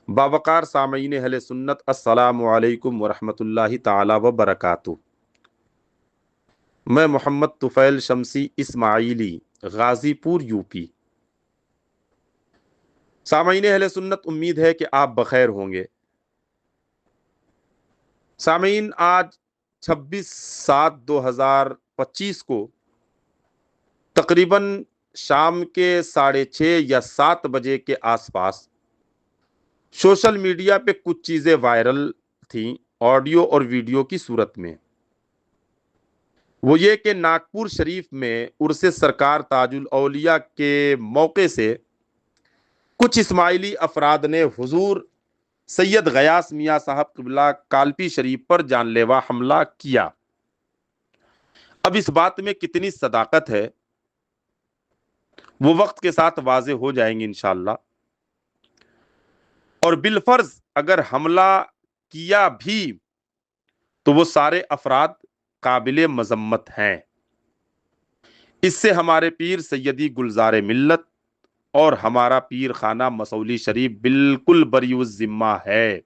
باوقار سامعین اہل سنت، السلام علیکم ورحمۃ اللہ تعالی وبرکاتہ۔ میں محمد طفیل شمسی اسماعیلی، غازی پور یو پی۔ سامعین اہل سنت، امید ہے کہ آپ بخیر ہوں گے۔ سامعین، آج 26/7/2025 کو تقریباً شام کے 6:30 یا 7 بجے کے آس پاس سوشل میڈیا پہ کچھ چیزیں وائرل تھیں، آڈیو اور ویڈیو کی صورت میں۔ وہ یہ کہ ناگپور شریف میں عرس سرکار تاج الاولیاء کے موقع سے کچھ اسماعیلی افراد نے حضور سید غیاث میاں صاحب قبلہ کالپی شریف پر جان لیوا حملہ کیا۔ اب اس بات میں کتنی صداقت ہے وہ وقت کے ساتھ واضح ہو جائیں گے انشاءاللہ۔ اور بالفرض اگر حملہ کیا بھی تو وہ سارے افراد قابل مذمت ہیں۔ اس سے ہمارے پیر سیدی گلزار ملت اور ہمارا پیر خانہ مسولی شریف بالکل بری الذمہ ہے۔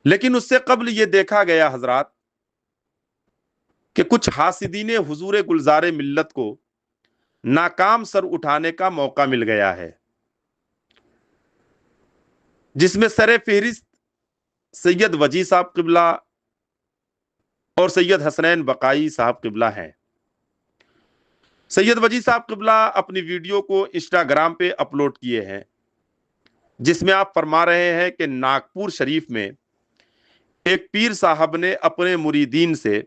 لیکن اس سے قبل یہ دیکھا گیا حضرات کہ کچھ حاسدین حضور گلزار ملت کو ناکام سر اٹھانے کا موقع مل گیا ہے، جس میں سر فہرست سید وجی صاحب قبلہ اور سید حسنین بقائی صاحب قبلہ ہیں۔ سید وجی صاحب قبلہ اپنی ویڈیو کو انسٹاگرام پہ اپلوڈ کیے ہیں، جس میں آپ فرما رہے ہیں کہ ناگپور شریف میں ایک پیر صاحب نے اپنے مریدین سے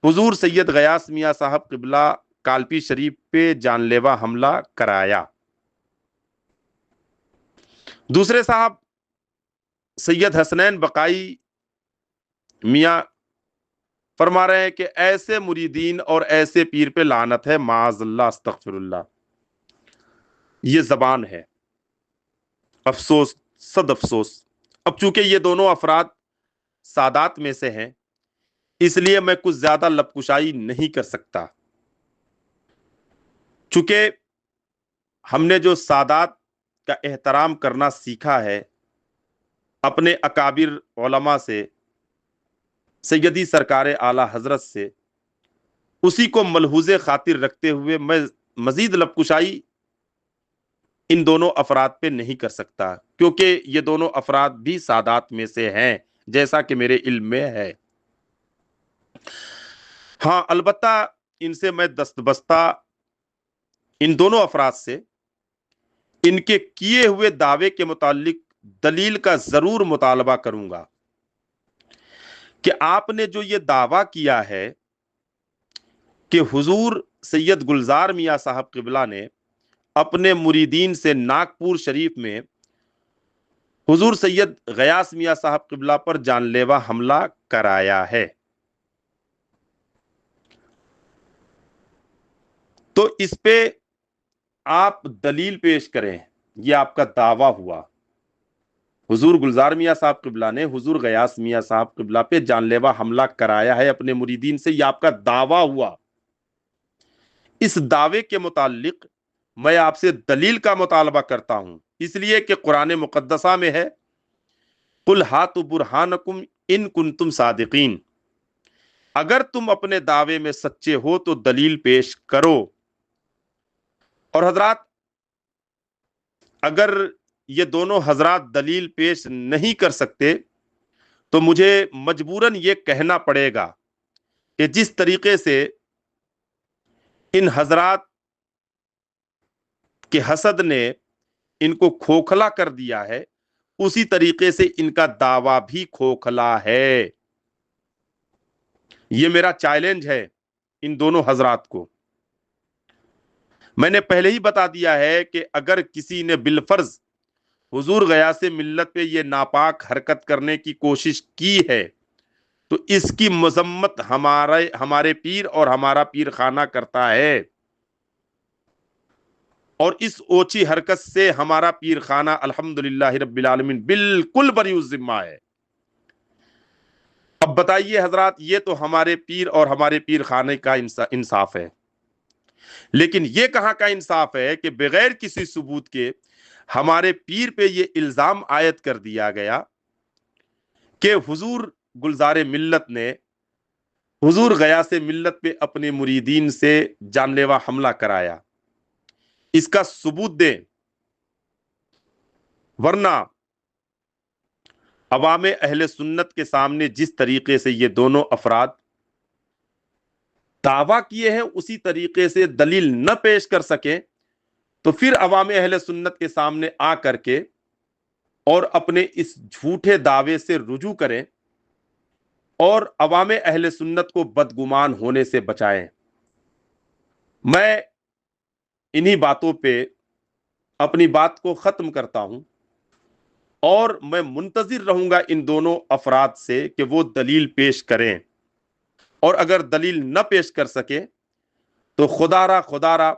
حضور سید غیاث میاں صاحب قبلہ کالپی شریف پہ جان لیوا حملہ کرایا۔ دوسرے صاحب سید حسنین بقائی میاں فرما رہے ہیں کہ ایسے مریدین اور ایسے پیر پہ لعنت ہے، معاذ اللہ، استغفر اللہ۔ یہ زبان ہے، افسوس، صد افسوس۔ اب چونکہ یہ دونوں افراد سادات میں سے ہیں، اس لیے میں کچھ زیادہ لب کشائی نہیں کر سکتا۔ چونکہ ہم نے جو سادات کا احترام کرنا سیکھا ہے اپنے اکابر علماء سے، سیدی سرکار اعلی حضرت سے، اسی کو ملحوظ خاطر رکھتے ہوئے میں مزید لب کشائی ان دونوں افراد پہ نہیں کر سکتا، کیونکہ یہ دونوں افراد بھی سادات میں سے ہیں جیسا کہ میرے علم میں ہے۔ ہاں، البتہ ان سے میں دستبستہ ان دونوں افراد سے ان کے کیے ہوئے دعوے کے متعلق دلیل کا ضرور مطالبہ کروں گا کہ آپ نے جو یہ دعویٰ کیا ہے کہ حضور سید گلزار میاں صاحب قبلہ نے اپنے مریدین سے ناگپور شریف میں حضور سید غیاث میاں صاحب قبلہ پر جان لیوا حملہ کرایا ہے، تو اس پہ آپ دلیل پیش کریں۔ یہ آپ کا دعویٰ ہوا، حضور گلزار میاں صاحب قبلہ نے حضور غیاث میاں صاحب قبلہ پہ جان لیوا حملہ کرایا ہے اپنے مریدین سے، یہ آپ کا دعویٰ ہوا۔ اس دعوے کے متعلق میں آپ سے دلیل کا مطالبہ کرتا ہوں، اس لیے کہ قرآن مقدسہ میں ہے قُلْ ہاتوا برہانکم ان کنتم صادقین، اگر تم اپنے دعوے میں سچے ہو تو دلیل پیش کرو۔ اور حضرات، اگر یہ دونوں حضرات دلیل پیش نہیں کر سکتے تو مجھے مجبوراً یہ کہنا پڑے گا کہ جس طریقے سے ان حضرات کے حسد نے ان کو کھوکھلا کر دیا ہے، اسی طریقے سے ان کا دعویٰ بھی کھوکھلا ہے۔ یہ میرا چیلنج ہے ان دونوں حضرات کو۔ میں نے پہلے ہی بتا دیا ہے کہ اگر کسی نے بالفرض حضور غیاث ملت پہ یہ ناپاک حرکت کرنے کی کوشش کی ہے تو اس کی مذمت ہمارے پیر اور ہمارا پیر خانہ کرتا ہے، اور اس اوچھی حرکت سے ہمارا پیر خانہ الحمدللہ رب العالمین بالکل بری الذمہ ہے۔ اب بتائیے حضرات، یہ تو ہمارے پیر اور ہمارے پیر خانے کا انصاف ہے، لیکن یہ کہاں کا انصاف ہے کہ بغیر کسی ثبوت کے ہمارے پیر پہ یہ الزام عائد کر دیا گیا کہ حضور گلزار ملت نے حضور غیاث ملت پہ اپنے مریدین سے جان لیوا حملہ کرایا، اس کا ثبوت دیں، ورنہ عوام اہل سنت کے سامنے جس طریقے سے یہ دونوں افراد دعویٰ کیے ہیں اسی طریقے سے دلیل نہ پیش کر سکیں تو پھر عوام اہل سنت کے سامنے آ کر کے اور اپنے اس جھوٹے دعوے سے رجوع کریں اور عوام اہل سنت کو بدگمان ہونے سے بچائیں۔ میں انہی باتوں پہ اپنی بات کو ختم کرتا ہوں اور میں منتظر رہوں گا ان دونوں افراد سے کہ وہ دلیل پیش کریں، اور اگر دلیل نہ پیش کر سکے تو خدا را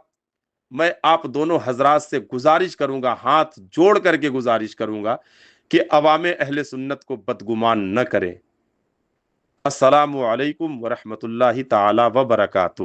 میں آپ دونوں حضرات سے گزارش کروں گا، ہاتھ جوڑ کر کے گزارش کروں گا کہ عوام اہل سنت کو بدگمان نہ کریں۔ السلام علیکم ورحمۃ اللہ تعالی وبرکاتہ۔